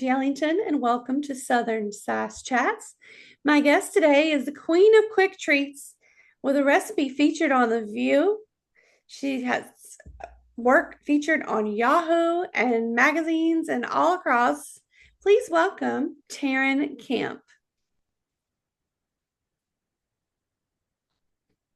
Angie Ellington, and welcome to Southern Sass Chats. My guest today is the queen of quick treats with a recipe featured on The View. She has work featured on Yahoo and magazines and all across. Please welcome Taryn Camp.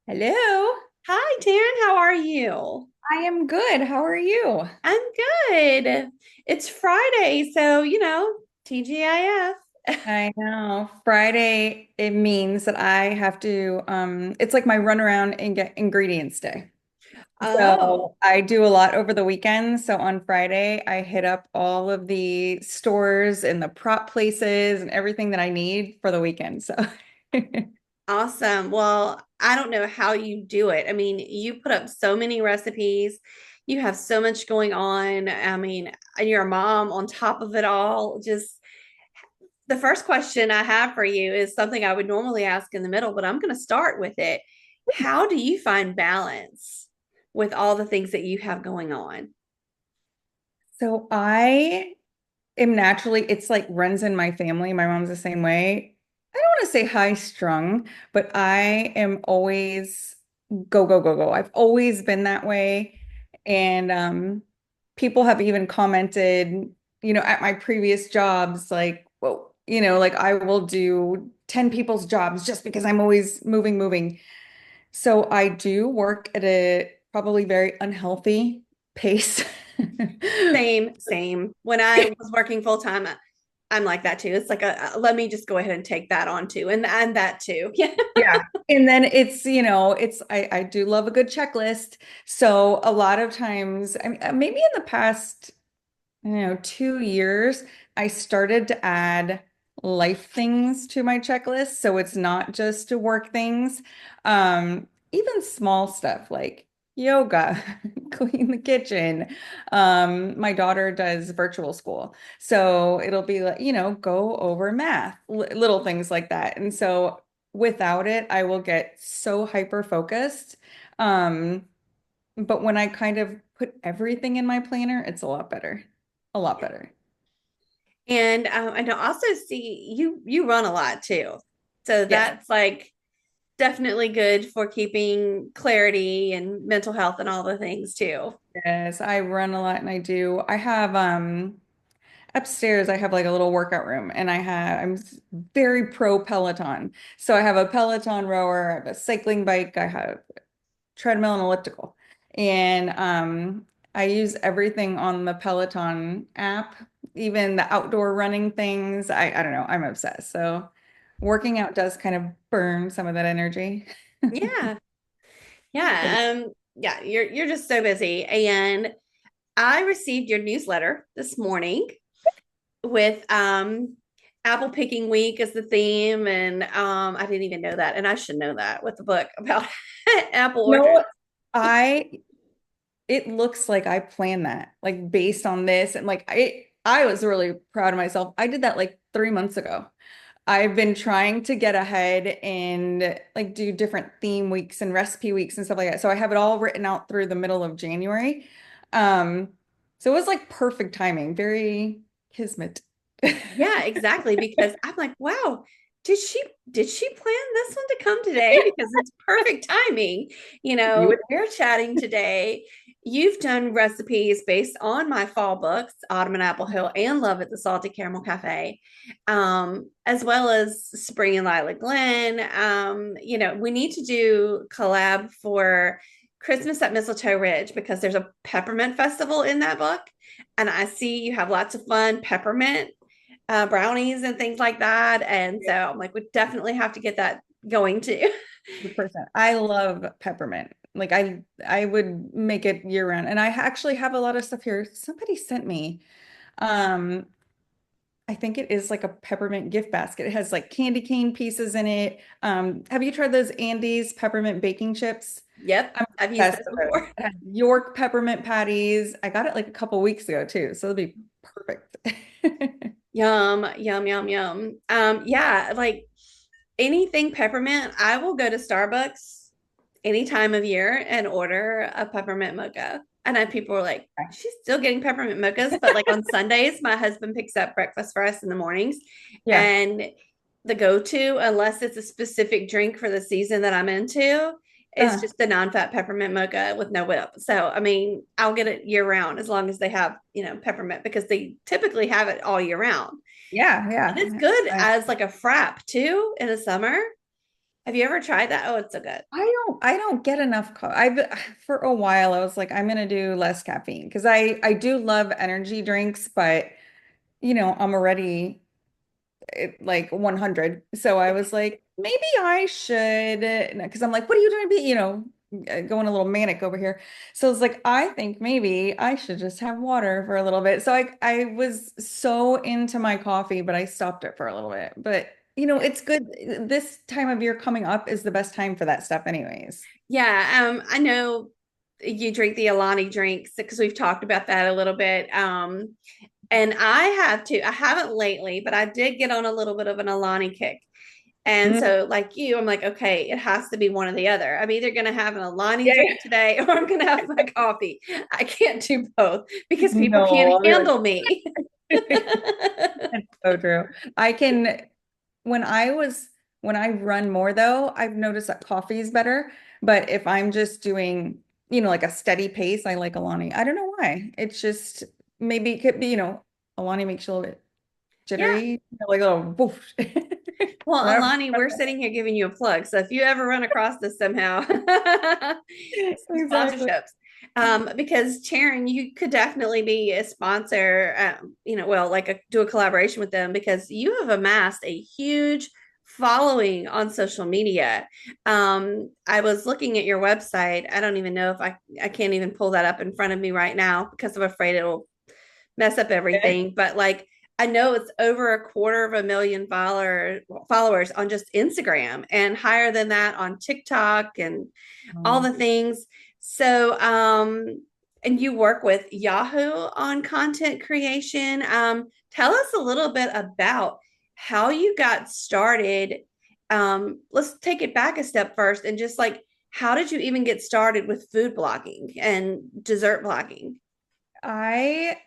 Hello. Hi, Taryn. How are you? I am good. How are you? I'm good. It's Friday, so TGIF. I know. Friday, it means that I have to, it's like my run around and get ingredients day. Oh. So I do a lot over the weekend. So on Friday, I hit up all of the stores and the prop places and everything that I need for the weekend. So Awesome. Well, I don't know how you do it. I mean, you put up so many recipes. You have so much going on. I mean, and you're a mom on top of it all. Just the first question I have for you is something I would normally ask in the middle, but I'm going to start with it. How do you find balance with all the things that you have going on? so I am naturally, it's like runs in my family. My mom's the same way. I don't want to say high strung, but I am always go, go, go, go. I've always been that way. And people have even commented, at my previous jobs, like, well, like I will do 10 people's jobs just because I'm always moving, moving. So I do work at a probably very unhealthy pace. Same, same. When I was working full time, I'm like that too. It's like let me just go ahead and take that on too, and that too. Yeah. Yeah. And then I do love a good checklist. So a lot of times, I mean, maybe in the past, 2 years, I started to add life things to my checklist. So it's not just to work things. Even small stuff like yoga, clean the kitchen. My daughter does virtual school. So it'll be like, go over math, little things like that. And so without it, I will get so hyper focused. Um, but when I kind of put everything in my planner, it's a lot better. A lot better. And I know also see you run a lot too. So Yes. that's like definitely good for keeping clarity and mental health and all the things too. Yes, I run a lot and I have upstairs I have like a little workout room and very pro Peloton. So I have a Peloton rower, I have a cycling bike, I have treadmill and elliptical. And I use everything on the Peloton app, even the outdoor running things. I don't know, I'm obsessed. So working out does kind of burn some of that energy. Yeah. Yeah. Yeah, you're just so busy. And I received your newsletter this morning with apple picking week as the theme. And I didn't even know that. And I should know that with the book about apple orchards. No, I it looks like I planned that, like based on this. And like I was really proud of myself. I did that like 3 months ago. I've been trying to get ahead and like do different theme weeks and recipe weeks and stuff like that. So I have it all written out through the middle of January. Um, so it was like perfect timing, very kismet. Yeah, exactly. Because I'm like, wow, did she did she plan this one to come today? Because it's perfect timing. You would, We're chatting today. You've done recipes based on my fall books, Autumn and Apple Hill, and Love at the Salty Caramel Cafe, as well as Spring and Lilac Glen. We need to do collab for Christmas at Mistletoe Ridge because there's a peppermint festival in that book. And I see you have lots of fun peppermint brownies and things like that. And so I'm like, we definitely have to get that going too. 100%. I love peppermint. Like I would make it year round. And I actually have a lot of stuff here. Somebody sent me. Um, I think it is like a peppermint gift basket. It has like candy cane pieces in it. Have you tried those Andes peppermint baking chips? Yep, I'm I've used obsessed those with those. before. It has York peppermint patties. I got it like a couple weeks ago too, so it'll be perfect. Yum, yum, yum, yum. Yeah, like anything peppermint, I will go to Starbucks any time of year and order a peppermint mocha. I know people were like, she's still getting peppermint mochas, but like on Sundays, my husband picks up breakfast for us in the mornings. Yeah. And the go-to, unless it's a specific drink for the season that I'm into, is Uh, just the non-fat peppermint mocha with no whip. So, I mean, I'll get it year round as long as they have, peppermint because they typically have it all year round. yeah, And it's yeah. good as like a frap too in the summer. Have you ever tried that? Oh, it's so good. I don't get enough coffee. I've for a while I was like I'm gonna do less caffeine because I do love energy drinks, but I'm already like 100. So I was like, maybe I should, because I'm like, what are you doing to be, going a little manic over here. So I was like, I think maybe I should just have water for a little bit. So I was so into my coffee, but I stopped it for a little bit. But it's good. This time of year coming up is the best time for that stuff, anyways. Yeah, I know you drink the Alani drinks because we've talked about that a little bit. And I have too. I haven't lately, but I did get on a little bit of an Alani kick. And Mm. so, like you, I'm like, okay, it has to be one or the other. I'm either going to have an Alani Yeah, drink today or I'm going to have my coffee. I can't do both yeah. because people No, can't I'll be handle me. like, that's so true. I can. When I was when I run more though, I've noticed that coffee is better. But if I'm just doing, like a steady pace, I like Alani. I don't know why. It's just maybe it could be, Alani makes you a little bit Yeah. jittery, like a little whoosh. Well, Whatever. Alani, we're sitting here giving you a plug. So if you ever run across this somehow, some Exactly. sponsorships. Because Taryn, you could definitely be a sponsor, well, like do a collaboration with them because you have amassed a huge following on social media. I was looking at your website. I don't even know if I can't even pull that up in front of me right now because I'm afraid it'll mess up Okay. everything. But like I know it's over a quarter of a million followers on just Instagram and higher than that on TikTok and all Um, the things. So and you work with Yahoo on content creation. Tell us a little bit about how you got started. Let's take it back a step first and just like how did you even get started with food blogging and dessert blogging? I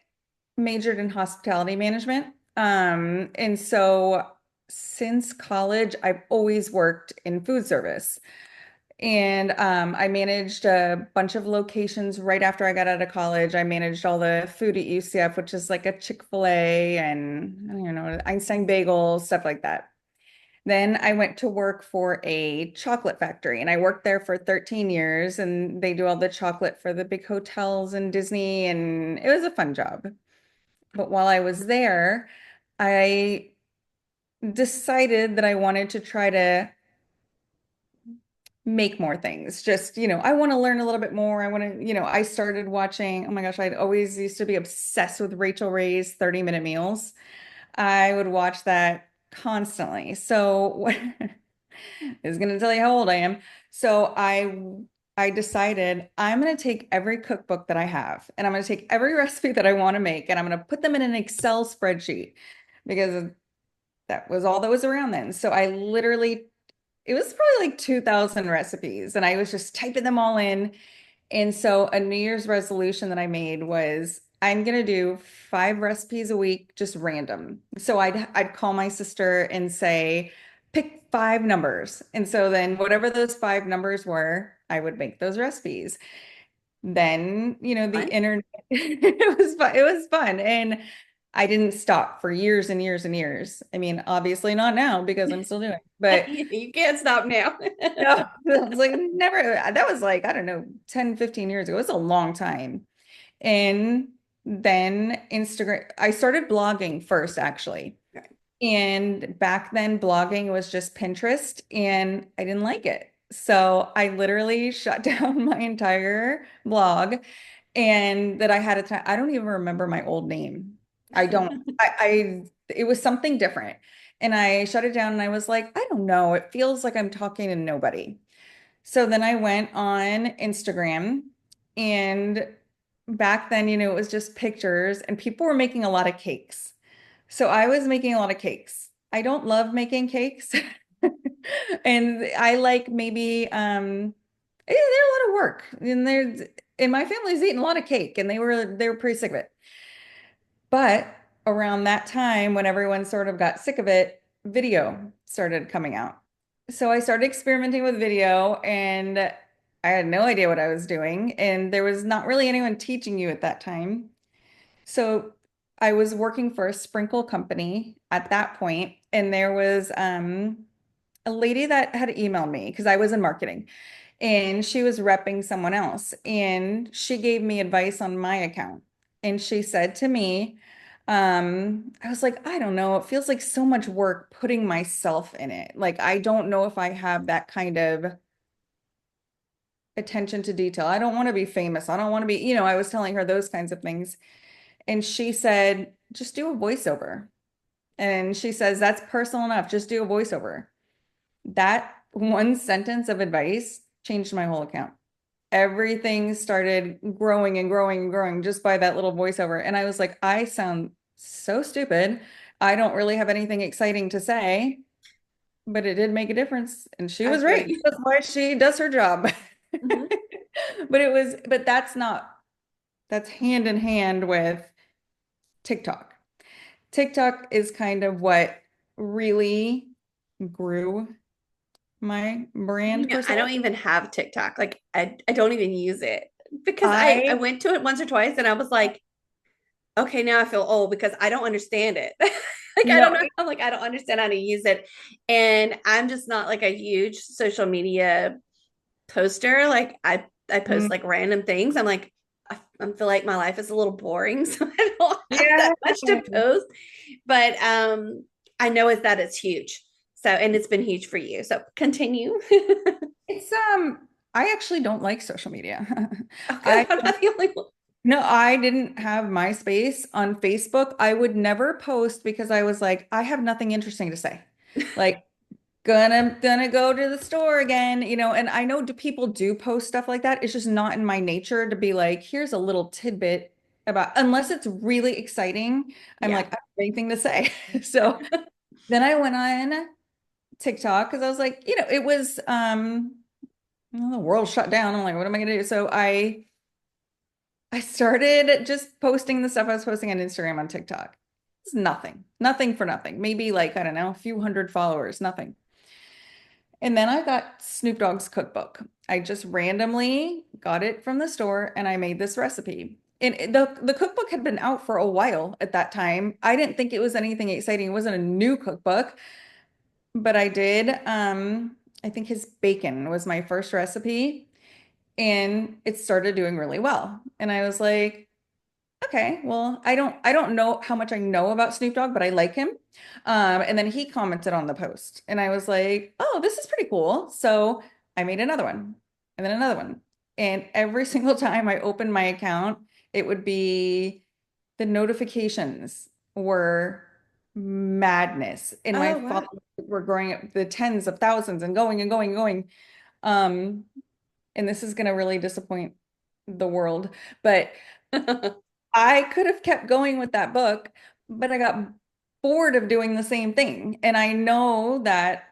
majored in hospitality management. And so since college, I've always worked in food service. And I managed a bunch of locations right after I got out of college. I managed all the food at UCF, which is like a Chick-fil-A and I don't know, Einstein Bagel, stuff like that. Then I went to work for a chocolate factory and I worked there for 13 years and they do all the chocolate for the big hotels and Disney and it was a fun job. But while I was there, I decided that I wanted to try to make more things. Just, I want to learn a little bit more. I want to, I started watching, oh my gosh, I'd always used to be obsessed with Rachel Ray's 30-minute meals. I would watch that constantly. So is going to tell you how old I am. So I decided I'm going to take every cookbook that I have and I'm going to take every recipe that I want to make and I'm going to put them in an Excel spreadsheet because that was all that was around then. So I literally it was probably like 2,000 recipes and I was just typing them all in. And so a New Year's resolution that I made was I'm gonna do 5 recipes a week, just random. So I'd call my sister and say, pick 5 numbers. And so then whatever those 5 numbers were, I would make those recipes. Then, the Fun. internet, it was fun. It was fun. And I didn't stop for years and years and years. I mean, obviously not now because I'm still doing, it. But You can't stop now. no, it's like never, that was like, I don't know, 10, 15 years ago. It was a long time. And then Instagram, I started blogging first, actually. And back then, blogging was just Pinterest, and I didn't like it. So I literally shut down my entire blog and that I had a time. I don't even remember my old name. I don't, it was something different. And I shut it down and I was like, I don't know. It feels like I'm talking to nobody. So then I went on Instagram and back then, it was just pictures and people were making a lot of cakes. So I was making a lot of cakes. I don't love making cakes. And I like maybe they're a lot of work. And and my family's eating a lot of cake, and they were pretty sick of it. But around that time, when everyone sort of got sick of it, video started coming out. So I started experimenting with video, and I had no idea what I was doing, and there was not really anyone teaching you at that time. So I was working for a sprinkle company at that point, and there was a lady that had emailed me because I was in marketing, and she was repping someone else, and she gave me advice on my account. And she said to me, I was like, I don't know, it feels like so much work putting myself in it. Like, I don't know if I have that kind of attention to detail. I don't want to be famous. I don't want to be, I was telling her those kinds of things. And she said, just do a voiceover. And she says, that's personal enough. Just do a voiceover. That one sentence of advice changed my whole account. Everything started growing and growing and growing just by that little voiceover. And I was like, I sound so stupid. I don't really have anything exciting to say, but it did make a difference. And she I was right. agree. That's why she does her job. Mhm. But that's hand in hand with TikTok. TikTok is kind of what really grew my brand per I se. don't even have TikTok. Like I don't even use it because I I went to it once or twice and I was like, okay, now I feel old because I don't understand it. Like I don't no, know. I'm like, I don't understand how to use it. And I'm just not like a huge social media poster. Like I post mm, like random things. I'm like, I feel like my life is a little boring, so I don't have that yeah. much to post. But I know is that it's huge. So and it's been huge for you. So continue. It's I actually don't like social media. Oh, good. I I'm not the only one. no, I didn't have MySpace on Facebook. I would never post because I was like, I have nothing interesting to say. Like gonna go to the store again, and I know do people do post stuff like that. It's just not in my nature to be like, here's a little tidbit about unless it's really exciting. I'm Yeah. like, I don't have anything to say. So then I went on TikTok because I was like, it was well, the world shut down. I'm like, what am I gonna do? So I started just posting the stuff I was posting on Instagram on TikTok. It's nothing for nothing. Maybe like, I don't know, a few hundred followers, nothing. And then I got Snoop Dogg's cookbook. I just randomly got it from the store and I made this recipe. And the cookbook had been out for a while at that time. I didn't think it was anything exciting. It wasn't a new cookbook, but I did. I think his bacon was my first recipe and it started doing really well. And I was like, okay, well, I don't know how much I know about Snoop Dogg, but I like him. And then he commented on the post, and I was like, oh, this is pretty cool. So I made another one, and then another one. And every single time I opened my account, it would be the notifications were madness. And my Oh, wow. followers were growing up the tens of thousands and going and going and going. Um, and this is gonna really disappoint the world, but I could have kept going with that book, but I got bored of doing the same thing. And I know that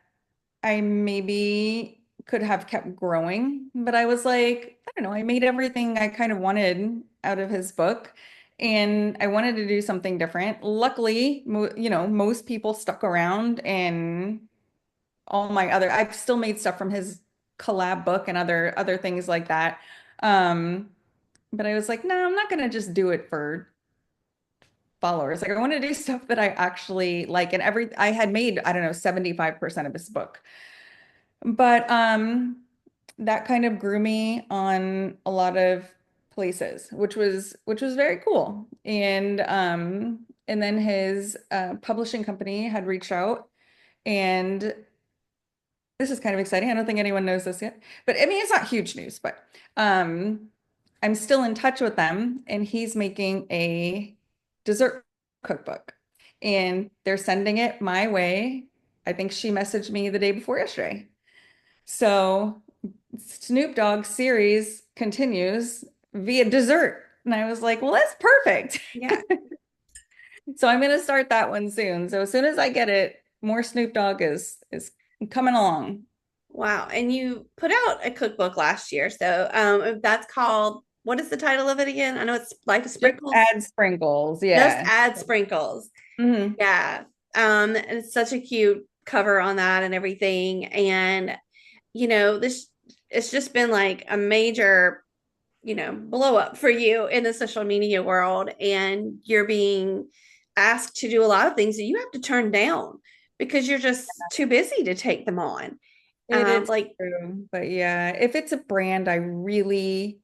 I maybe could have kept growing, but I was like, I don't know, I made everything I kind of wanted out of his book. And I wanted to do something different. Luckily, most people stuck around and I've still made stuff from his collab book and other things like that. Um, but I was like, no, I'm not gonna just do it for followers. Like I want to do stuff that I actually like. And I had made, I don't know, 75% of his book. But that kind of grew me on a lot of places, which was very cool. And then his publishing company had reached out, and this is kind of exciting. I don't think anyone knows this yet, but I mean, it's not huge news, but um, I'm still in touch with them, and he's making a dessert cookbook, and they're sending it my way. I think she messaged me the day before yesterday. So Snoop Dogg series continues via dessert. And I was like, well, that's perfect. Yeah. So I'm going to start that one soon. So as soon as I get it, more Snoop Dogg is coming along. Wow. And you put out a cookbook last year. So that's called what is the title of it again? I know it's Life of Just Sprinkles. add sprinkles. Just Yeah. add sprinkles. Hmm. Yeah. And it's such a cute cover on that and everything. And, this it's just been like a major, blow up for you in the social media world. And you're being asked to do a lot of things that you have to turn down because you're just too busy to take them on. It is Like, true. But yeah, if it's a brand I really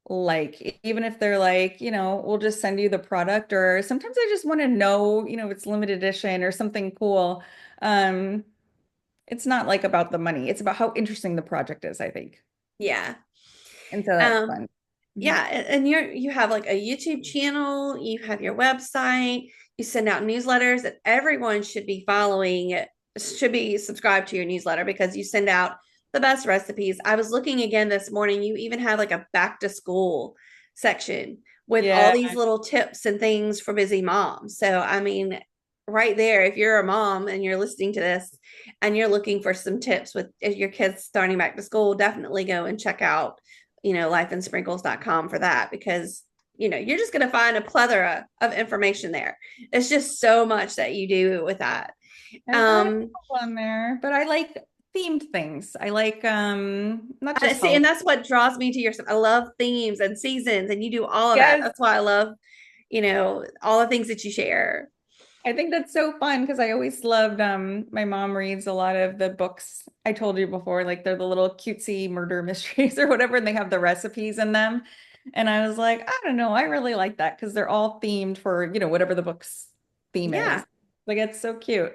like, even if they're like, we'll just send you the product, or sometimes I just want to know, it's limited edition or something cool. Um, it's not like about the money. It's about how interesting the project is, I think. yeah. And so that's Um, fun. Mhm. yeah, and you have like a YouTube channel, you have your website, you send out newsletters that everyone should be following, should be subscribed to your newsletter because you send out the best recipes. I was looking again this morning, you even have like a back to school section with all Yeah. these little tips and things for busy moms. So, I mean, right there, if you're a mom and you're listening to this and you're looking for some tips with your kids starting back to school, definitely go and check out lifeandsprinkles.com for that because you're just going to find a plethora of information there. It's just so much that you do with that. There's a lot of um people on there, but I like themed things. I like not I just see, and holiday. that's what draws me to your stuff. I love themes and seasons, and you do all of that. Yes, That's why I love all the things that you share. I think that's so fun because I always loved my mom reads a lot of the books I told you before, like they're the little cutesy murder mysteries or whatever, and they have the recipes in them. And I was like, I don't know, I really like that because they're all themed for, whatever the book's theme Yeah. is. Like it's so cute.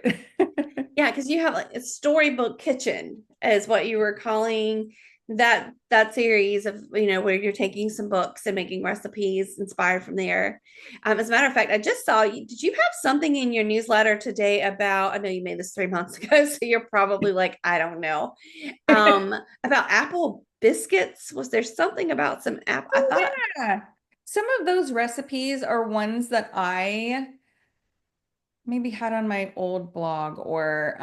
Yeah, because you have like a storybook kitchen is what you were calling that series of where you're taking some books and making recipes inspired from there. As a matter of fact, I just saw you. Did you have something in your newsletter today about? I know you made this 3 months ago, so you're probably like, I don't know, about apple biscuits. Was there something about some apple? I Oh, thought. yeah. Some of those recipes are ones that I maybe had on my old blog or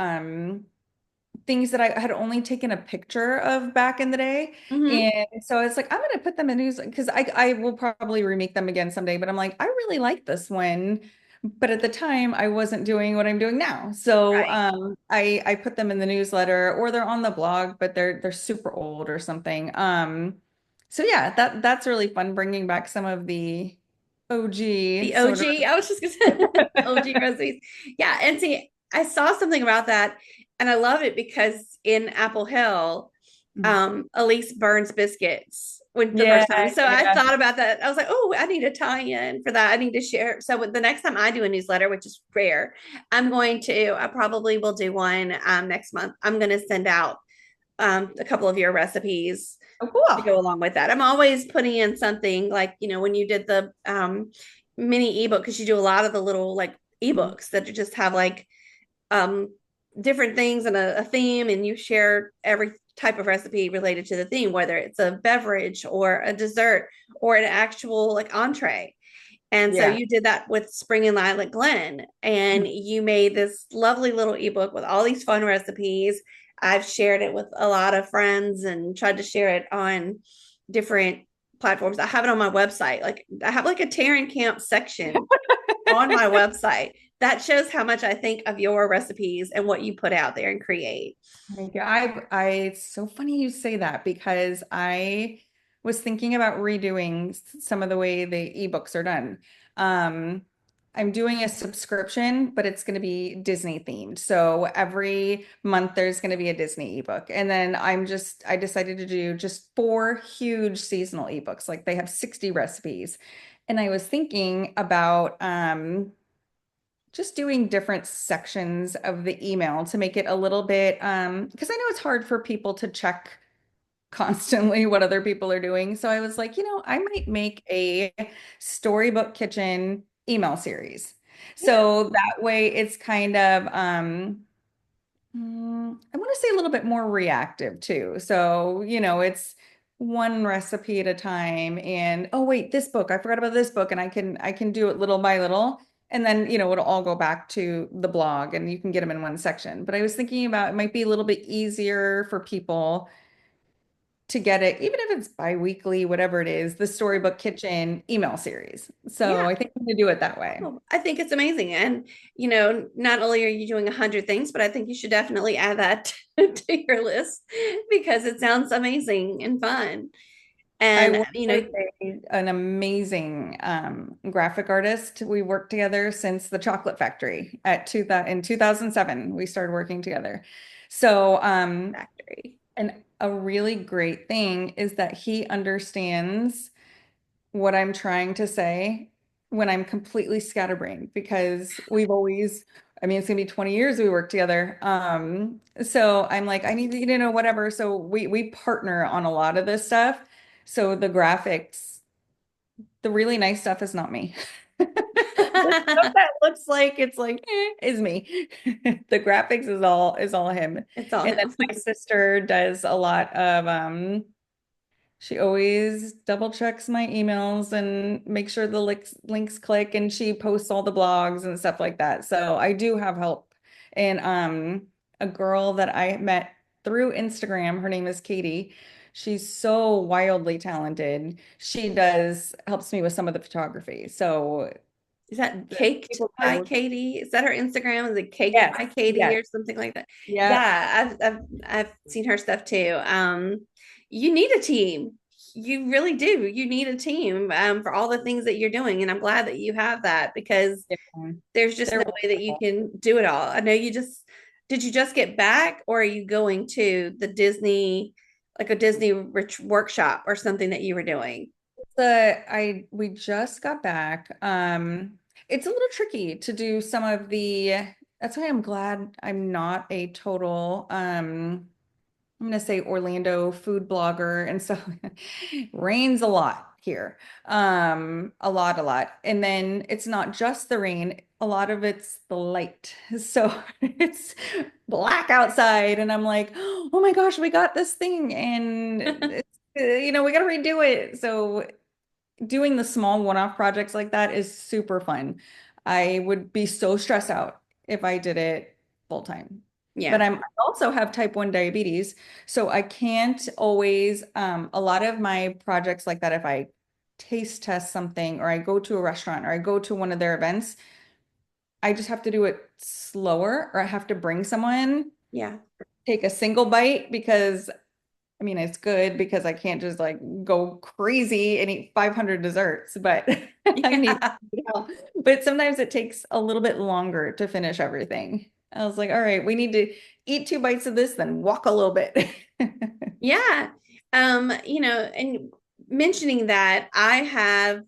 things that I had only taken a picture of back in the day. Mhm. And so it's like, I'm going to put them in news because I will probably remake them again someday. But I'm like, I really like this one. But at the time, I wasn't doing what I'm doing now. So Right. I put them in the newsletter or they're on the blog, but they're super old or something. So yeah, that's really fun bringing back some of the OG The sort of. OG. I was just gonna say OG recipes. Yeah, and see, I saw something about that, and I love it because in Apple Hill, Elise burns biscuits when the Yeah, first time. So I yeah. thought about that. I was like, oh, I need a tie-in for that. I need to share. So the next time I do a newsletter, which is rare, I probably will do one next month. I'm going to send out a couple of your recipes Oh, to cool. go along with that. I'm always putting in something like, when you did the mini ebook, because you do a lot of the little like Mhm. ebooks that just have like um, different things and a theme, and you share every type of recipe related to the theme, whether it's a beverage or a dessert or an actual like entree. And so Yeah. you did that with Spring and Lilac Glen, and Mhm. you made this lovely little ebook with all these fun recipes. I've shared it with a lot of friends and tried to share it on different platforms. I have it on my website. Like I have like a Taryn camp section on my website that shows how much I think of your recipes and what you put out there and create. Thank you. it's so funny you say that because I was thinking about redoing some of the way the ebooks are done. Um, I'm doing a subscription, but it's going to be Disney themed. So every month there's going to be a Disney ebook. And then I decided to do just 4 huge seasonal ebooks. Like they have 60 recipes. And I was thinking about, just doing different sections of the email to make it a little bit because I know it's hard for people to check constantly what other people are doing. So I was like, I might make a storybook kitchen email series. Yeah. So that way it's kind of I want to say a little bit more reactive too. So, it's one recipe at a time and oh wait, this book, I forgot about this book and I can do it little by little and then, it'll all go back to the blog and you can get them in one section. But I was thinking about it might be a little bit easier for people to get it, even if it's bi-weekly, whatever it is, the Storybook Kitchen email series. So Yeah. I think I'm gonna do it that way. Oh, I think it's amazing. And, not only are you doing 100 things, but I think you should definitely add that to your list because it sounds amazing and fun. I And, work with an amazing graphic artist. We worked together since the Chocolate Factory in 2007. We started working together. So, factory. and a really great thing is that he understands what I'm trying to say when I'm completely scatterbrained because I mean, it's gonna be 20 years we worked together. So I'm like, I need to, whatever. So we partner on a lot of this stuff. So the graphics, the really nice stuff is not me. The stuff that looks like it's like is me. The graphics is all him. It's all And then him. my sister does a lot of she always double checks my emails and makes sure the links click and she posts all the blogs and stuff like that. So I do have help. And a girl that I met through Instagram, her name is Katie. She's so wildly talented. She does helps me with some of the photography. So Is that the Caked people I by work Katie? Is that her Instagram? Is it Caked yes, by Katie yes, or something like that? yeah. Yeah, I've seen her stuff too. You need a team. You really do. You need a team for all the things that you're doing, and I'm glad that you have that because Yeah. there's just They're no way that you wonderful. can do it all. I know you just did you just get back or are you going to the Disney like a Disney rich workshop or something that you were doing? We just got back. It's a little tricky to do some of that's why I'm glad I'm not a total I'm gonna say Orlando food blogger and so rains a lot here. A lot. And then it's not just the rain, a lot of it's the light. So it's black outside and I'm like, oh my gosh, we got this thing and we gotta redo it. So doing the small one-off projects like that is super fun. I would be so stressed out if I did it full time. But Yeah. I also have type 1 diabetes, so I can't always a lot of my projects like that if I taste test something or I go to a restaurant or I go to one of their events, I just have to do it slower or I have to bring someone, Yeah. take a single bite because I mean, it's good because I can't just like go crazy and eat 500 desserts, but I need Yeah. help. But sometimes it takes a little bit longer to finish everything. I was like, all right, we need to eat 2 bites of this, then walk a little bit. Yeah. And mentioning that I had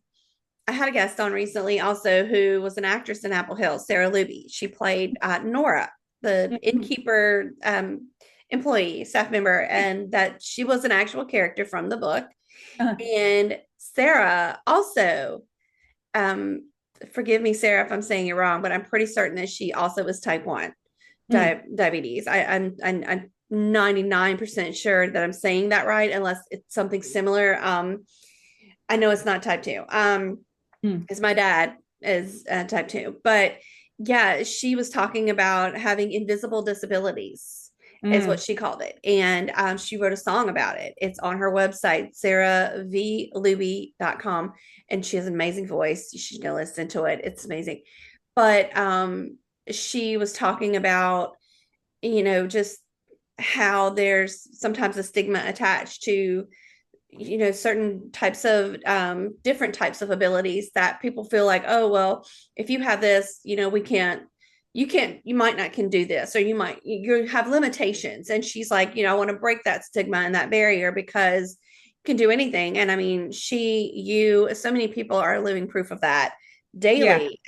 a guest on recently also who was an actress in Apple Hill, Sarah Luby. She played Nora, the Mhm. innkeeper employee, staff member, and that she was an actual character from the book. Uh, And Sarah also, um, forgive me, Sarah, if I'm saying it wrong, but I'm pretty certain that she also was type 1 mm, diabetes. I'm 99% sure that I'm saying that right, unless it's something similar. I know it's not type 2. mm, Because my dad is type 2. But yeah, she was talking about having invisible disabilities, is what mm. she called it. And she wrote a song about it. It's on her website, saravluby.com. And she has an amazing voice. You should go listen to it. It's amazing. But she was talking about, just how there's sometimes a stigma attached to certain types of different types of abilities that people feel like, oh well, if you have this, you might not can do this, or you have limitations. And she's like, I want to break that stigma and that barrier because you can do anything. And I mean, so many people are living proof of that Yeah, daily.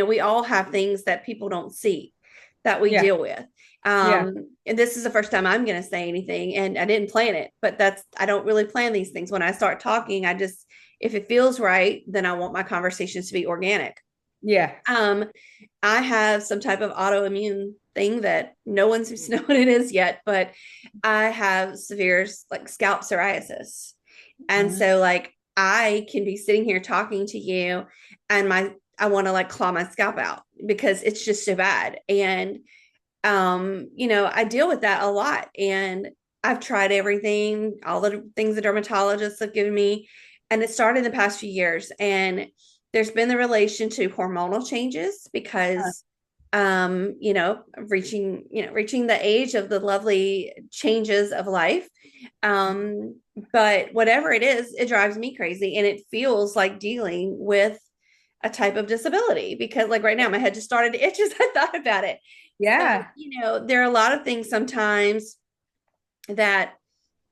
We all have things that people don't see that we yeah, deal with. yeah, And this is the first time I'm going to say anything, and I didn't plan it, but I don't really plan these things. When I start talking, if it feels right, then I want my conversations to be organic. yeah. Um, I have some type of autoimmune thing that no one seems to know what it is yet, but I have severe like scalp psoriasis. And Uh, so like I can be sitting here talking to you and I want to like claw my scalp out because it's just so bad. And I deal with that a lot. And I've tried everything, all the things the dermatologists have given me, and it started in the past few years. And there's been the relation to hormonal changes Uh, because reaching the age of the lovely changes of life. But whatever it is, it drives me crazy and it feels like dealing with a type of disability because like right now my head just started to itch as I thought about it. So, Yeah. there are a lot of things sometimes that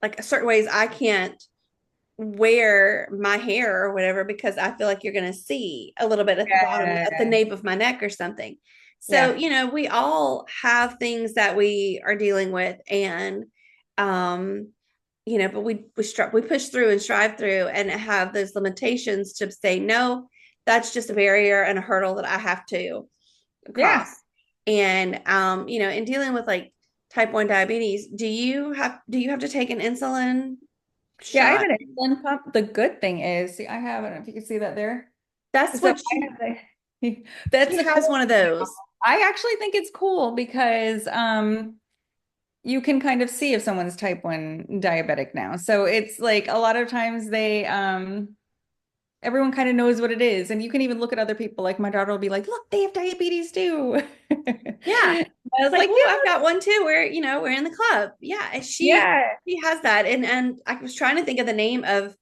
like certain ways I can't wear my hair or whatever because I feel like you're going to see a little bit at the bottom, at the Yeah. nape of my neck or something. So, Yeah. we all have things that we are dealing with and um but we push through and strive through and have those limitations to say no, that's just a barrier and a hurdle that I have to Yeah. cross. And in dealing with like type 1 diabetes, do you have to take an insulin Yeah, I have shot? an insulin pump. The good thing is, see, I have, I don't know if you can see that there. That's So what I have that's she the has cool one of thing. those. I actually think it's cool because you can kind of see if someone's type 1 diabetic now. So it's like a lot of times everyone kind of knows what it is. And you can even look at other people. Like my daughter will be like, look, they have diabetes too. Yeah. I It's was like, like, oh, I've got one too. We're in the club. Yeah. And yeah, she has that. And I was trying to think of the name of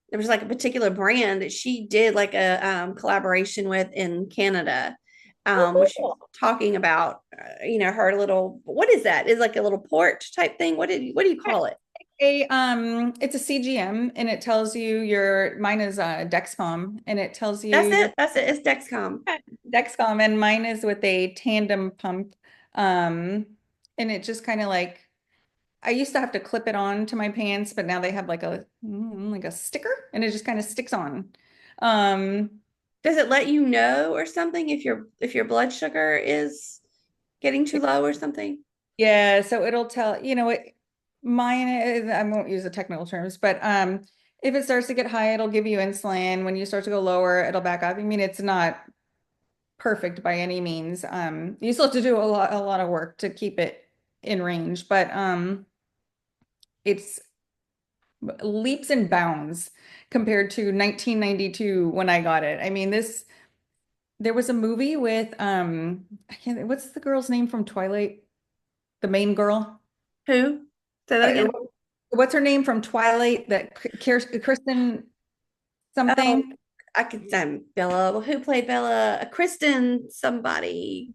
there was like a particular brand that she did like a collaboration with in Canada. oh, Which she was cool. talking about, her little, what is that? Is like a little port type thing. What do you call it? It's a CGM and it tells you mine is Dexcom and it tells you That's your it. That's it. It's Dexcom. Dexcom and mine is with a tandem pump. Um, and it just kind of like I used to have to clip it on to my pants, but now they have like a sticker and it just kind of sticks on. Um, Does it let you know or something if your blood sugar is getting too low or something? yeah, so it'll tell, mine is, I won't use the technical terms, but if it starts to get high, it'll give you insulin. When you start to go lower, it'll back up. I mean, it's not perfect by any means. You still have to do a lot of work to keep it in range, but it's leaps and bounds compared to 1992 when I got it. I mean, there was a movie with I can't, what's the girl's name from Twilight? The main girl. Who? Say that Uh, again. what's her name from Twilight? Kristen Oh, something. I could say Bella. Well, who played Bella? Kristen somebody.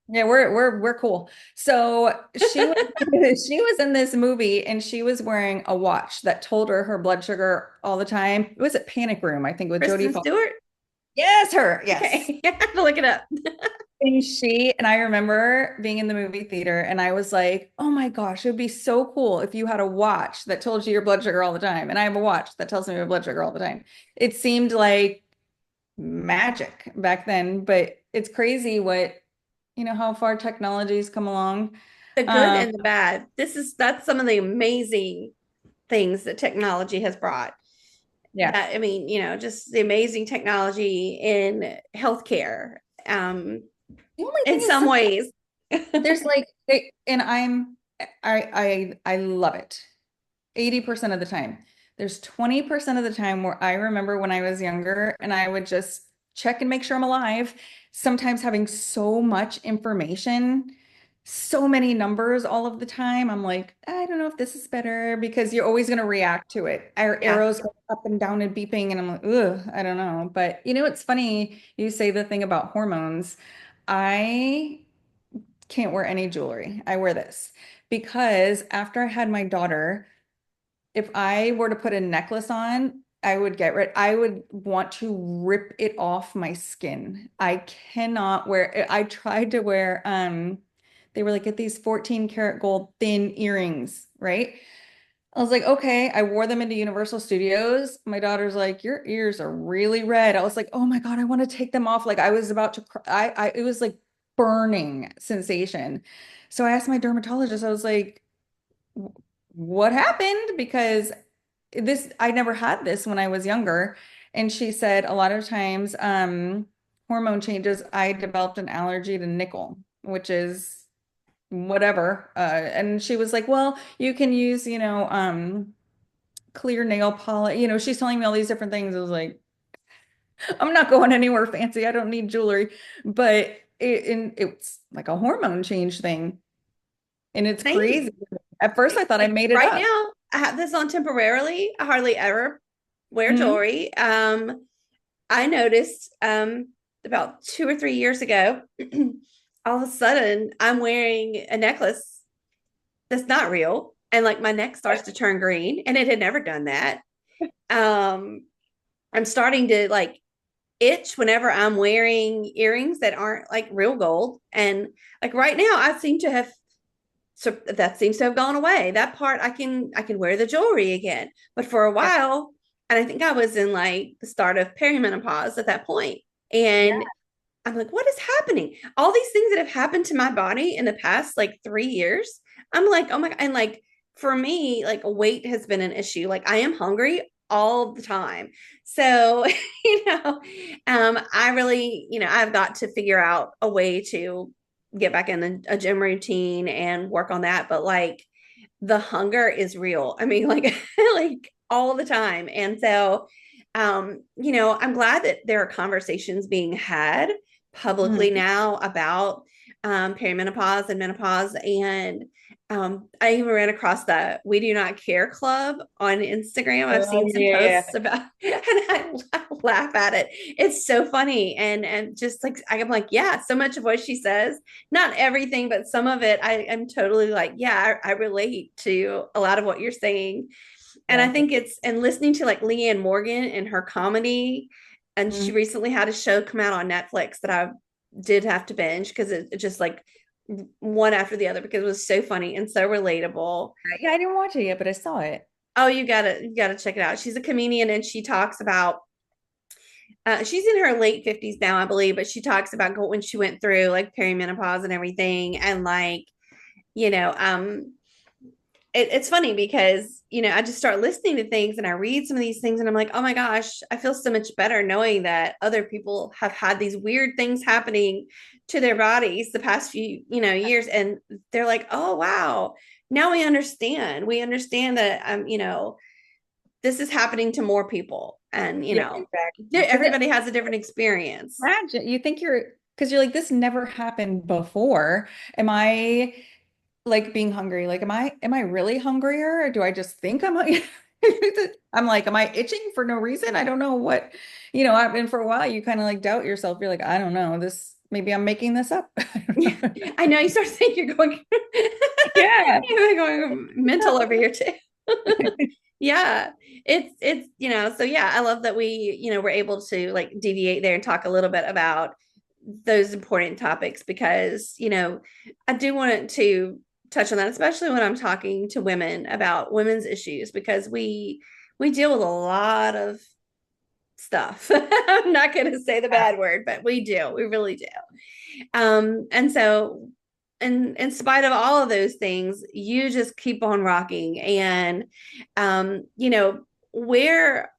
Yeah, we're cool. So she was she was in this movie and she was wearing a watch that told her blood sugar all the time. It was at Panic Room, I think, with Jodie Kristen Foster. Stewart. Yes, her. Yes. Okay, I have to look it up. And I remember being in the movie theater and I was like, oh my gosh, it would be so cool if you had a watch that told you your blood sugar all the time. And I have a watch that tells me my blood sugar all the time. It seemed like magic back then, but it's crazy how far technology's come along. The good Um, and the bad. That's some of the amazing things that technology has brought. yeah. That I mean, just the amazing technology in healthcare. The only thing In is some ways. there's like and I love it. 80% of the time. There's 20% of the time where I remember when I was younger and I would just check and make sure I'm alive. Sometimes having so much information, so many numbers all of the time. I'm like, I don't know if this is better because you're always going to react to it. Our Yeah, arrows go up and down and beeping, and I'm like, ugh, I don't know. But it's funny you say the thing about hormones. I can't wear any jewelry. I wear this because after I had my daughter, if I were to put a necklace on, I would want to rip it off my skin. I cannot wear I tried to wear they were like get these 14 karat gold thin earrings, right? I was like, okay, I wore them into Universal Studios. My daughter's like, your ears are really red. I was like, oh my God, I want to take them off. Like I was about to cry. It was like burning sensation. So I asked my dermatologist, I was like, what happened? Because I never had this when I was younger. And she said a lot of times, hormone changes, I developed an allergy to nickel, which is whatever. And she was like, well, you can use, clear nail polish. She's telling me all these different things. I was like, I'm not going anywhere fancy. I don't need jewelry. But it's like a hormone change thing. And it's Same. crazy. At first, I thought I Like made it right up. now, I have this on temporarily. I hardly ever wear Mhm. jewelry. I noticed about 2 or 3 years ago, all of a sudden I'm wearing a necklace that's not real. And like my neck starts to turn green, and it had never done that. Um, I'm starting to like itch whenever I'm wearing earrings that aren't like real gold. And like right now, I seem to have so that seems to have gone away. That part I can wear the jewelry again. But for a Yeah. while, and I think I was in like the start of perimenopause at that point. Yeah. And I'm like, what is happening? All these things that have happened to my body in the past like 3 years. I'm like, oh my God. And like for me, like weight has been an issue. Like I am hungry all the time. So, I really, I've got to figure out a way to get back in a gym routine and work on that. But like the hunger is real. I mean, like like all the time. And so I'm glad that there are conversations being had publicly Mhm. now about perimenopause and menopause. And I even ran across the We Do Not Care Club on Instagram. I've Oh, seen some yeah. posts about, and I laugh at it. It's so funny, and just like I'm like, yeah, so much of what she says, not everything, but some of it, I'm totally like, yeah, I relate to a lot of what you're saying. And I Yeah. think and listening to like Leanne Morgan and her comedy, and she Mhm. recently had a show come out on Netflix that I did have to binge because it just like one after the other because it was so funny and so relatable. Yeah, I didn't watch it yet, but I saw it. Oh, you gotta check it out. She's a comedian and she talks about she's in her late 50s now, I believe, but she talks about when she went through like perimenopause and everything. And like, you know, it's funny because I just start listening to things and I read some of these things and I'm like, oh my gosh, I feel so much better knowing that other people have had these weird things happening to their bodies the past few years, and they're like, oh wow, now we understand that this is happening to more people, and Yeah, exactly. Because everybody has a different experience. imagine you think because you're like, this never happened before. Am I like being hungry? Like, am I really hungrier? Or do I just think I'm hungry? I'm like, am I itching for no reason? I don't know what, I've been for a while, you kind of like doubt yourself. You're like, I don't know, maybe I'm making this up. I don't know. I know you start thinking you're going Yeah. you're going mental over here too. Yeah, it's so yeah, I love that we're able to like deviate there and talk a little bit about those important topics because I do want to touch on that, especially when I'm talking to women about women's issues, because we deal with a lot of stuff. I'm not going to say the bad word, but we really do. And so in spite of all of those things, you just keep on rocking. And where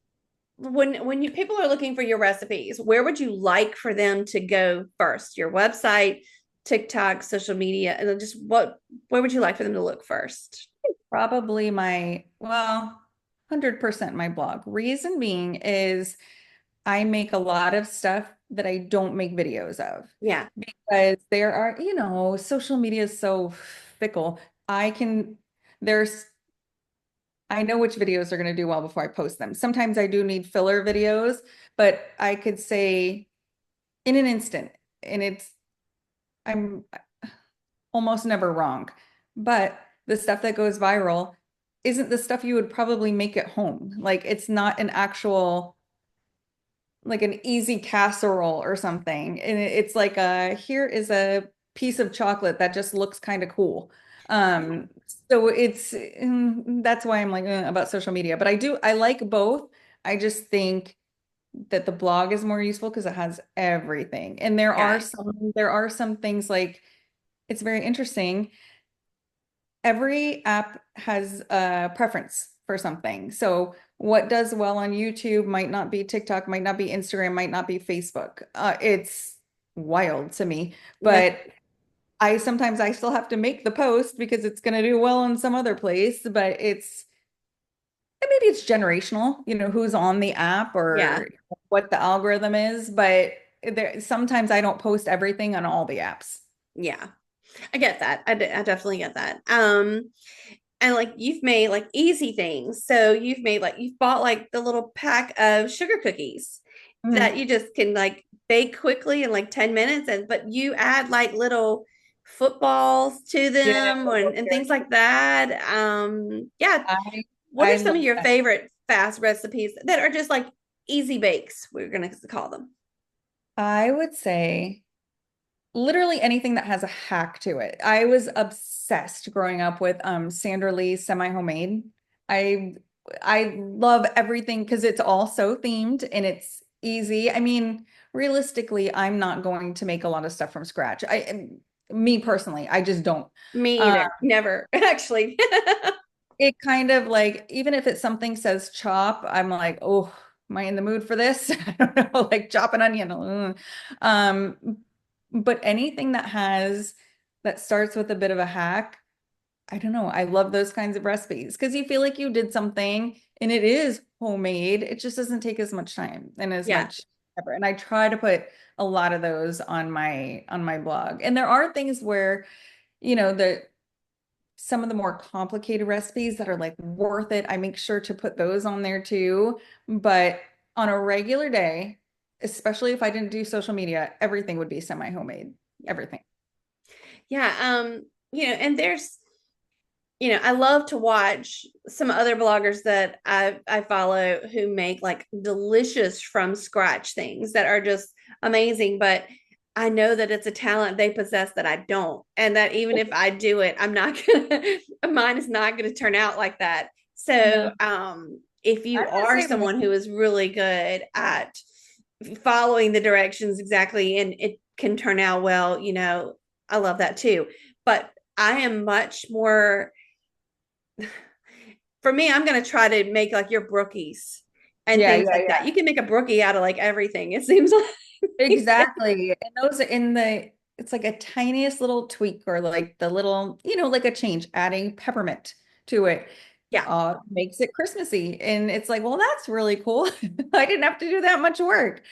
when you people are looking for your recipes, where would you like for them to go first? Your website, TikTok, social media, and then just where would you like for them to look first? Probably well, 100% my blog. Reason being is I make a lot of stuff that I don't make videos of Yeah, because there are, social media is so fickle. I can, there's, I know which videos are going to do well before I post them. Sometimes I do need filler videos, but I could say in an instant, and I'm almost never wrong. But the stuff that goes viral isn't the stuff you would probably make at home. Like it's not an actual like an easy casserole or something. And it's like here is a piece of chocolate that just looks kind of cool. Um, so that's why I'm like about social media. But I like both. I just think that the blog is more useful because it has everything. And got it. there are some things like it's very interesting. Every app has a preference for something. So what does well on YouTube might not be TikTok, might not be Instagram, might not be Facebook. It's wild to me. That's But I sometimes I still have to make the post because it's going to do well in some other place, but and maybe it's generational, who's on the app Yeah. or what the algorithm is, but sometimes I don't post everything on all the apps. Yeah. I get that. I definitely get that. And like you've made like easy things. So you've made like you've bought like the little pack of sugar cookies that Mhm. you just can like bake quickly in like 10 minutes and but you add like little footballs to Yeah, them and things like that. Yeah. I What I are some of love your that. favorite fast recipes that are just like easy bakes, we're gonna call them? I would say literally anything that has a hack to it. I was obsessed growing up with Sandra Lee's semi-homemade. I I love everything because it's all so themed and it's easy. I mean, realistically, I'm not going to make a lot of stuff from scratch. Me personally, I just don't. Me Uh, either. Never, actually. it kind of like, even if it's something says chop, I'm like, oh, am I in the mood for this? I don't know, like chop an onion. Um, but anything that starts with a bit of a hack, I don't know. I love those kinds of recipes because you feel like you did something and it is homemade. It just doesn't take as much time and as Yeah. much effort. And I try to put a lot of those on my blog. And there are things where, the some of the more complicated recipes that are like worth it. I make sure to put those on there too. But on a regular day, especially if I didn't do social media, everything would be semi-homemade. Yeah. Everything. Yeah. And there's I love to watch some other bloggers that I follow who make like delicious from scratch things that are just amazing. But I know that it's a talent they possess that I don't, and that even if I do it, I'm not gonna mine is not gonna turn out like that. So, No, if you I'm the are same way. someone who is really good at following the directions exactly, and it can turn out well, I love that too. But I am much more for me, I'm gonna try to make like your brookies and Yeah, things yeah, like that. yeah. You can make a brookie out of like everything. It seems like Exactly. And those are it's like a tiniest little tweak or like the little, like a change, adding peppermint to it, yeah, makes it Christmassy. And it's like, well, that's really cool. I didn't have to do that much work.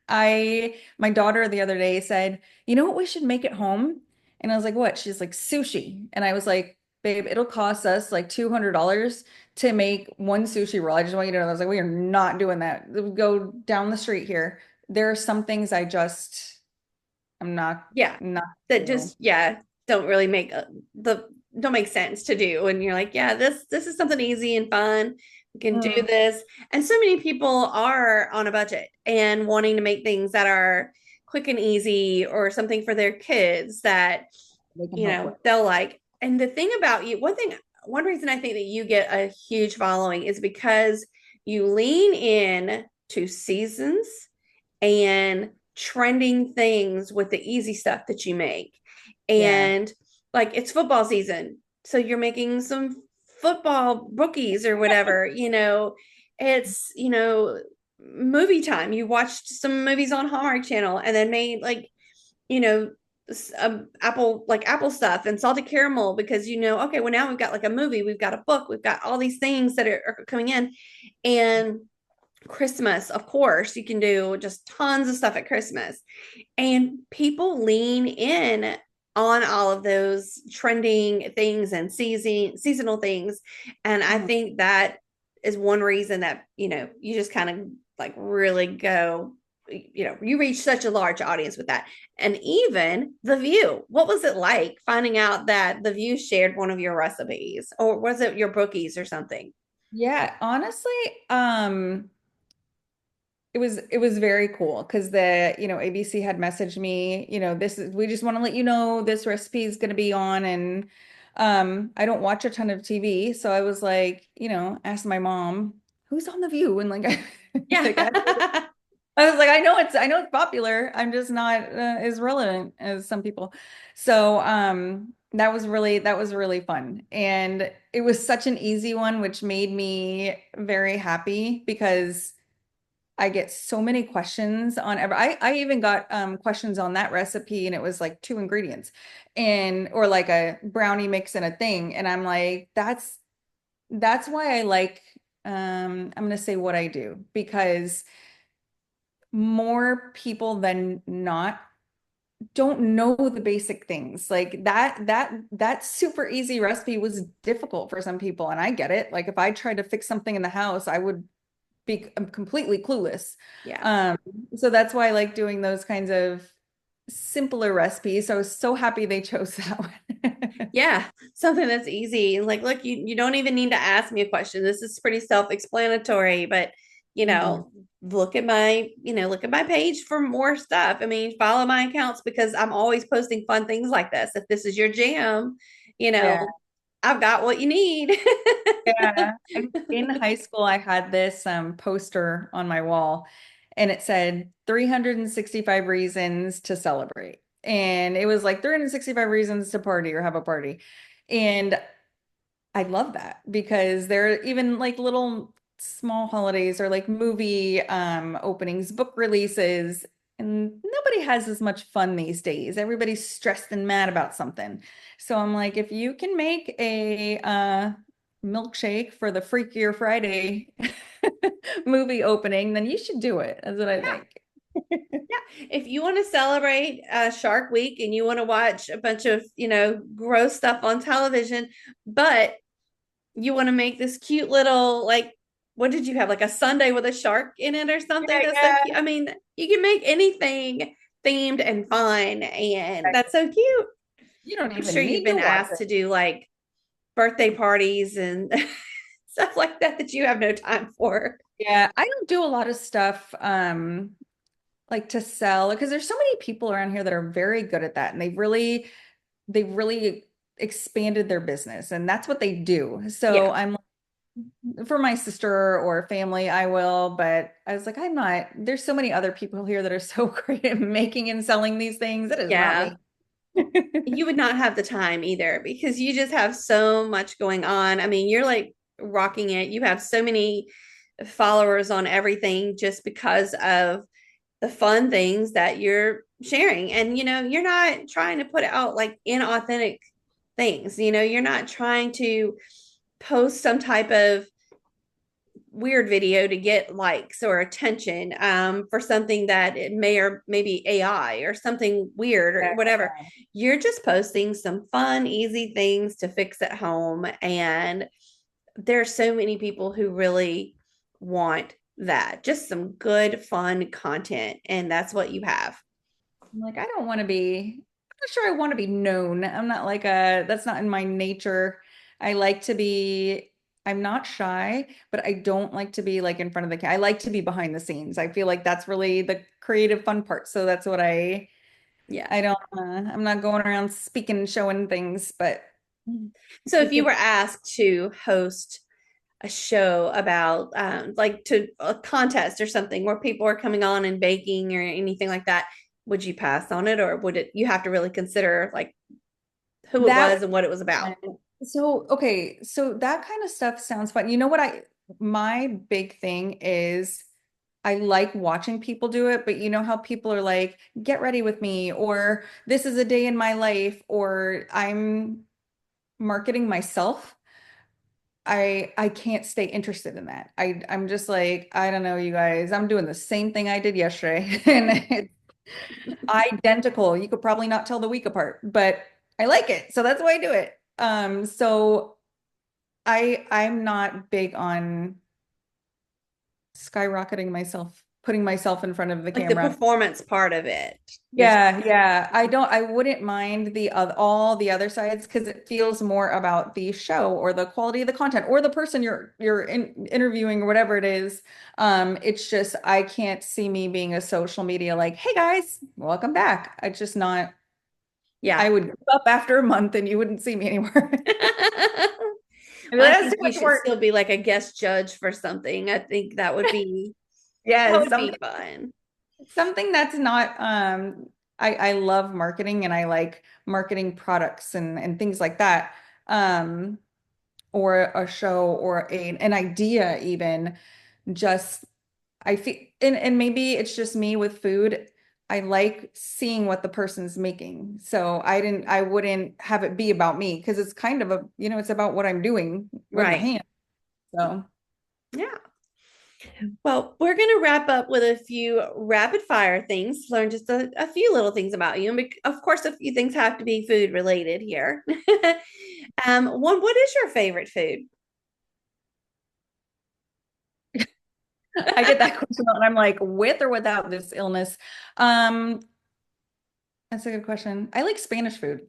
My daughter the other day said, you know what, we should make at home? And I was like, what? She's like, sushi. And I was like, babe, it'll cost us like $200 to make one sushi roll. I just want you to know. I was like, we are not doing that. We go down the street here. There are some things I'm not yeah, not that do. just don't really make the don't make sense to do. And you're like, yeah, this is something easy and fun. We can do Mm, this. And so many people are on a budget and wanting to make things that are quick and easy or something for their kids that they can help with. they'll like. And the thing about you, one reason I think that you get a huge following is because you lean in to seasons and trending things with the easy stuff that you make. Yeah. And like it's football season. So you're making some football bookies or whatever, it's, movie time. You watched some movies on Hallmark Channel and then made like, you know, Apple stuff and salted caramel because okay, well now we've got like a movie, we've got a book, we've got all these things that are coming in. And Christmas, of course, you can do just tons of stuff at Christmas. And people lean in on all of those trending things and seasonal things. And I Mhm. think that is one reason that, you just kind of like really go, you reach such a large audience with that. And even The View, what was it like finding out that The View shared one of your recipes? Or was it your bookies or something? Yeah, honestly, it was very cool because ABC had messaged me, we just want to let you know this recipe is going to be on. And I don't watch a ton of TV, so I was like, asked my mom, who's on The View? And like like Yeah. I was like, I know it's popular. I'm just not as relevant as some people. So that was really fun. And it was such an easy one, which made me very happy because I get so many questions on every I even got questions on that recipe and it was like two ingredients and or like a brownie mix and a thing. And I'm like, that's why I like I'm gonna say what I do because more people than not don't know the basic things. Like that super easy recipe was difficult for some people and I get it. Like if I tried to fix something in the house, I would be completely clueless. Yeah. Um, so that's why I like doing those kinds of simpler recipes. So I was so happy they chose that one. Yeah, something that's easy. Like, look, you don't even need to ask me a question. This is pretty self-explanatory, but Mhm. look at my page for more stuff. I mean, follow my accounts because I'm always posting fun things like this. If this is your jam, you Yeah. know, I've got what you need. Yeah. In high school, I had this poster on my wall and it said 365 reasons to celebrate. And it was like 365 reasons to party or have a party. And I love that because there are even like little small holidays or like movie openings, book releases, and nobody has as much fun these days. Everybody's stressed and mad about something. So I'm like, if you can make a milkshake for the Freakier Friday movie opening, then you should do it. That's what I Yeah. think. Yeah. If you want to celebrate Shark Week and you want to watch a bunch of, gross stuff on television, but you want to make this cute little like what did you have like a sundae with a shark in it or something Yeah, that's so cute. yeah. I mean, you can make anything themed and fun and that's so cute. You don't I'm sure even you've need to been watch asked it. to do like birthday parties and stuff like that you have no time for. Yeah, I don't do a lot of stuff like to sell because there's so many people around here that are very good at that and they've really expanded their business and that's what they do. So Yeah. I'm for my sister or family, I will, but I was like, I'm not, there's so many other people here that are so great at making and selling these things. It is not Yeah. me. You would not have the time either because you just have so much going on. I mean, you're like rocking it. You have so many followers on everything just because of the fun things that you're sharing. And, you're not trying to put out like inauthentic things. You're not trying to post some type of weird video to get likes or attention for something that it may or maybe AI or something weird or Yeah. whatever. You're just posting some fun, easy things to fix at home. And there's so many people who really want that. Just some good, fun content. And that's what you have. I'm like, I don't want to be, I'm not sure I want to be known. I'm not like a, that's not in my nature. I like to be, I'm not shy, but I don't like to be like in front of the camera. I like to be behind the scenes. I feel like that's really the creative fun part. So that's what Yeah. I don't, I'm not going around speaking and showing things, but So I if you think were asked to host a show about like to a contest or something where people are coming on and baking or anything like that, would you pass on it or would it you have to really consider like who it that was and what it was about? so okay, so that kind of stuff sounds fun. You know what my big thing is I like watching people do it, but you know how people are like, get ready with me, or this is a day in my life, or I'm marketing myself. I can't stay interested in that. I'm just like, I don't know, you guys. I'm doing the same thing I did yesterday. And it's identical. You could probably not tell the week apart, but I like it. So that's why I do it. So I'm not big on skyrocketing myself, putting myself in front of the Like the camera. performance part of it. You're Yeah, yeah. I wouldn't mind the all the other sides because it feels more about the show or the quality of the content or the person you're interviewing or whatever it is. It's just I can't see me being a social media like, hey guys, welcome back. I just not. Yeah. I would give up after a month and you wouldn't see me anymore. I'd be Well, like, I that's think too you much should work. still be like a guest judge for something. I think that Yes, would be fun. something that's not I love marketing and I like marketing products and things like that. Or a show or an idea even just I feel, and maybe it's just me with food. I like seeing what the person's making. So I wouldn't have it be about me because it's kind of a, it's about what I'm doing with my Right. hand. So, Yeah. Well, we're going to wrap up with a few rapid fire things, learn just a few little things about you. And of course, a few things have to be food related here. What is your favorite food? I get that question and I'm like, with or without this illness? Um, that's a good question. I like Spanish food.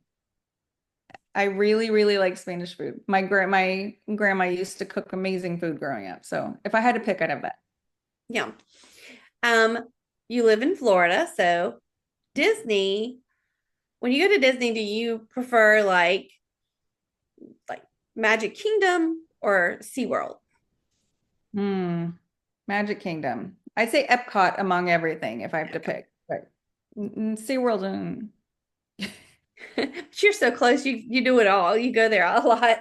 I really, really like Spanish food. My grandma used to cook amazing food growing up. So if I had to pick, I'd have that. Yeah. Um, you live in Florida, so Disney, when you go to Disney, do you prefer like Magic Kingdom or SeaWorld? Hmm. Magic Kingdom. I'd say Epcot among everything if I have to Okay. pick. But SeaWorld But you're so close, you do it all. You go there a lot.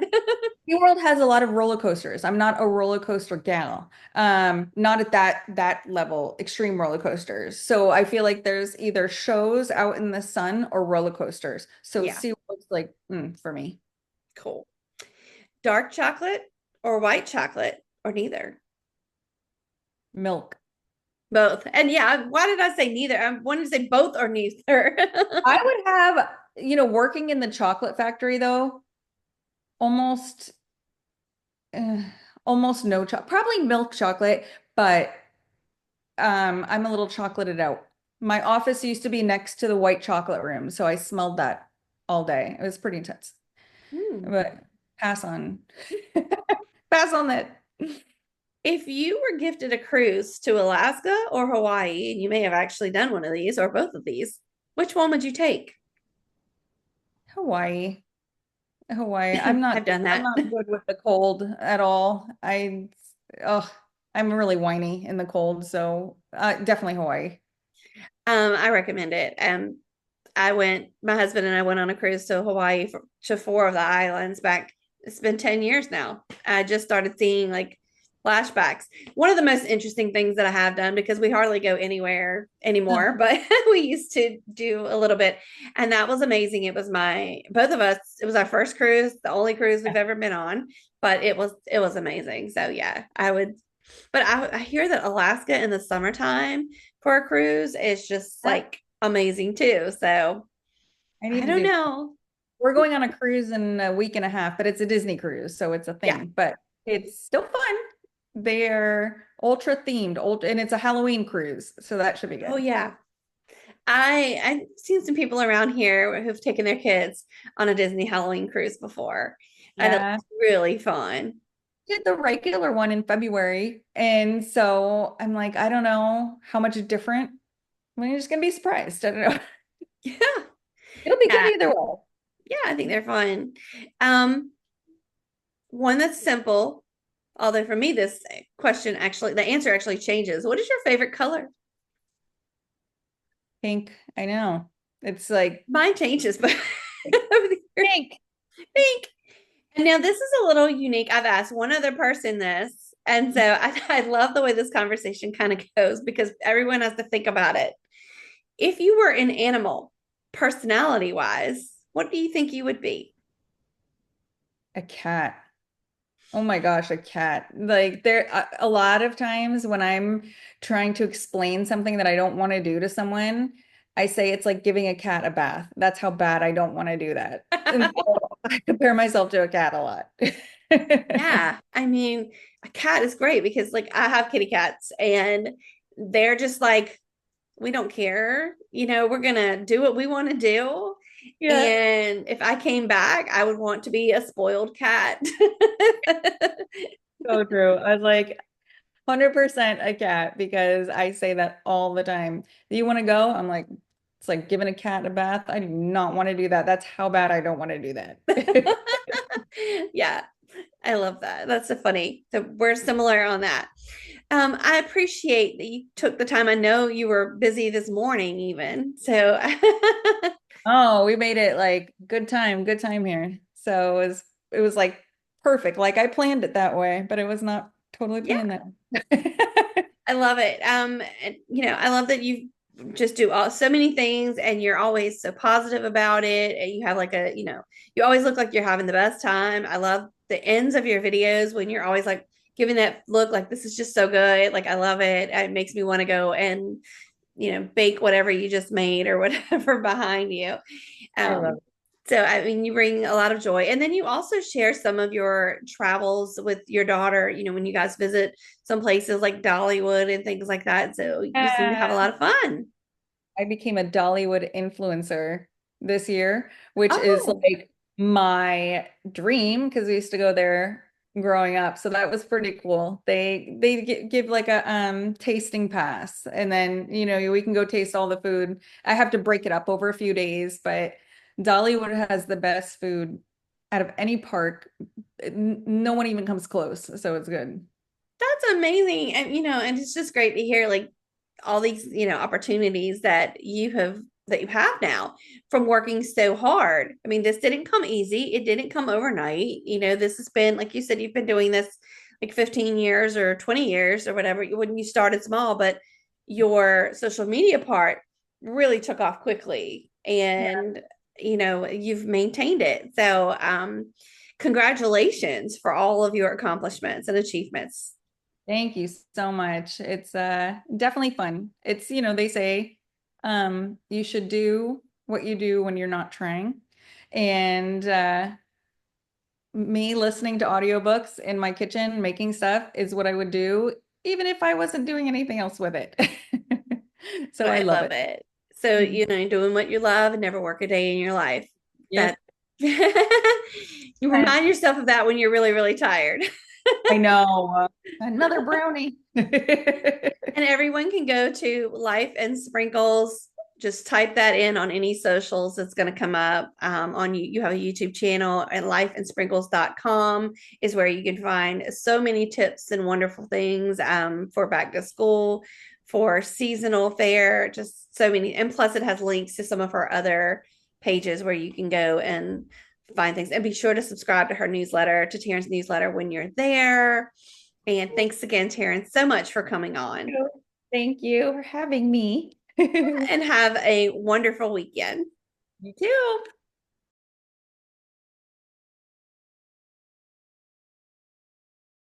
SeaWorld has a lot of roller coasters. I'm not a roller coaster gal. Not at that level, extreme roller coasters. So I feel like there's either shows out in the sun or roller coasters. So Yeah, SeaWorld's like for me. cool. Dark chocolate or white chocolate or neither? Milk. Both. And yeah, why did I say neither? I wanted to say both or neither. I would have, working in the chocolate factory though, almost uh, almost no chocolate, probably milk chocolate, but I'm a little chocolated out. My office used to be next to the white chocolate room, so I smelled that all day. It was pretty intense. Hmm. But pass on. Pass on that. If you were gifted a cruise to Alaska or Hawaii, and you may have actually done one of these or both of these, which one would you take? Hawaii. Hawaii. I've done I'm that. not good with the cold at all. Oh, I'm really whiny in the cold, so definitely Hawaii. I recommend it. My husband and I went on a cruise to Hawaii to four of the islands back. It's been 10 years now. I just started seeing like flashbacks. One of the most interesting things that I have done because we hardly go anywhere anymore, but we used to do a little bit. And that was amazing. Both of us, it was our first cruise, the only cruise we've ever been on, but it was amazing. So yeah, but I hear that Alaska in the summertime for a cruise is just Yeah, like amazing too. So I I need to don't do. know. We're going on a cruise in a week and a half, but it's a Disney cruise, so it's a Yeah. thing. But it's still fun. They're ultra themed, and it's a Halloween cruise, so that should be Oh good. yeah. I've seen some people around here who've taken their kids on a Disney Halloween cruise before, and it Yeah. looks really fun. Did the regular one in February, and so I'm like, I don't know how much different. I'm just gonna be surprised. I don't know. Yeah. It'll be good Yeah. either way. Yeah, I think they're fun. Um, One that's simple, although for me, the answer actually changes. What is your favorite color? Pink, I know. It's like Mine changes, but over the years, pink. pink. And now this is a little unique. I've asked one other person this. And so I love the way this conversation kind of goes because everyone has to think about it. If you were an animal, personality wise, what do you think you would be? A cat. Oh my gosh, a cat. Like there a lot of times when I'm trying to explain something that I don't want to do to someone, I say it's like giving a cat a bath. That's how bad I don't want to do that. And so I compare myself to a cat a lot. Yeah. I mean, a cat is great because, like, I have kitty cats and they're just like, we don't care. We're going to do what we want to do. Yeah, And if I came back, I would want to be a spoiled cat. so true. I was like 100% a cat because I say that all the time. Do you want to go? I'm like, it's like giving a cat a bath. I do not want to do that. That's how bad I don't want to do that. Yeah, I love that. That's so funny. So we're similar on that. I appreciate that you took the time. I know you were busy this morning, even. So, Oh, we made it like good time here. So it was like perfect. Like I planned it that way, but it was not totally yeah, planned that way. I love it. And, I love that you just do so many things and you're always so positive about it. And you have like you always look like you're having the best time. I love the ends of your videos when you're always like giving that look like this is just so good. Like I love it. It makes me want to go and, bake whatever you just made or whatever behind you. I love Um, so I mean, you bring a lot of joy, and then you also share some of your travels with your daughter. When you guys visit some places like Dollywood and things like that. So you seem to have a it. lot of fun. I became a Dollywood influencer this year, which is Oh, like my dream because we used to go there growing up. So that was pretty cool. They give like a tasting pass, and then we can go taste all the food. I have to break it up over a few days, but Dollywood has the best food out of any park. No one even comes close, so it's good. that's amazing. And it's just great to hear like all these, opportunities that you have now from working so hard. I mean, this didn't come easy. It didn't come overnight. This has been, like you said, you've been doing this like 15 years or 20 years or whatever when you started small, but your social media part really took off quickly and you've maintained it. So, congratulations for all of your accomplishments and achievements. Thank you so much. It's definitely fun. It's, they say you should do what you do when you're not trying. And me listening to audiobooks in my kitchen, making stuff is what I would do, even if I wasn't doing anything else with it. So I I love love it. it. So, Mhm. doing what you love and never work a day in your life. That Yep. you And remind yourself of that when you're really, really tired. I know. Another brownie. And everyone can go to Life and Sprinkles. Just type that in on any socials. It's going to come up on you. You have a YouTube channel at lifeandsprinkles.com is where you can find so many tips and wonderful things for back to school, for seasonal fare, just so many. And plus, it has links to some of her other pages where you can go and find things. And be sure to subscribe to her newsletter, to Taryn's newsletter when you're there. And thanks again, Taryn, so much for coming on Thank you for having me. and have a wonderful weekend. You too.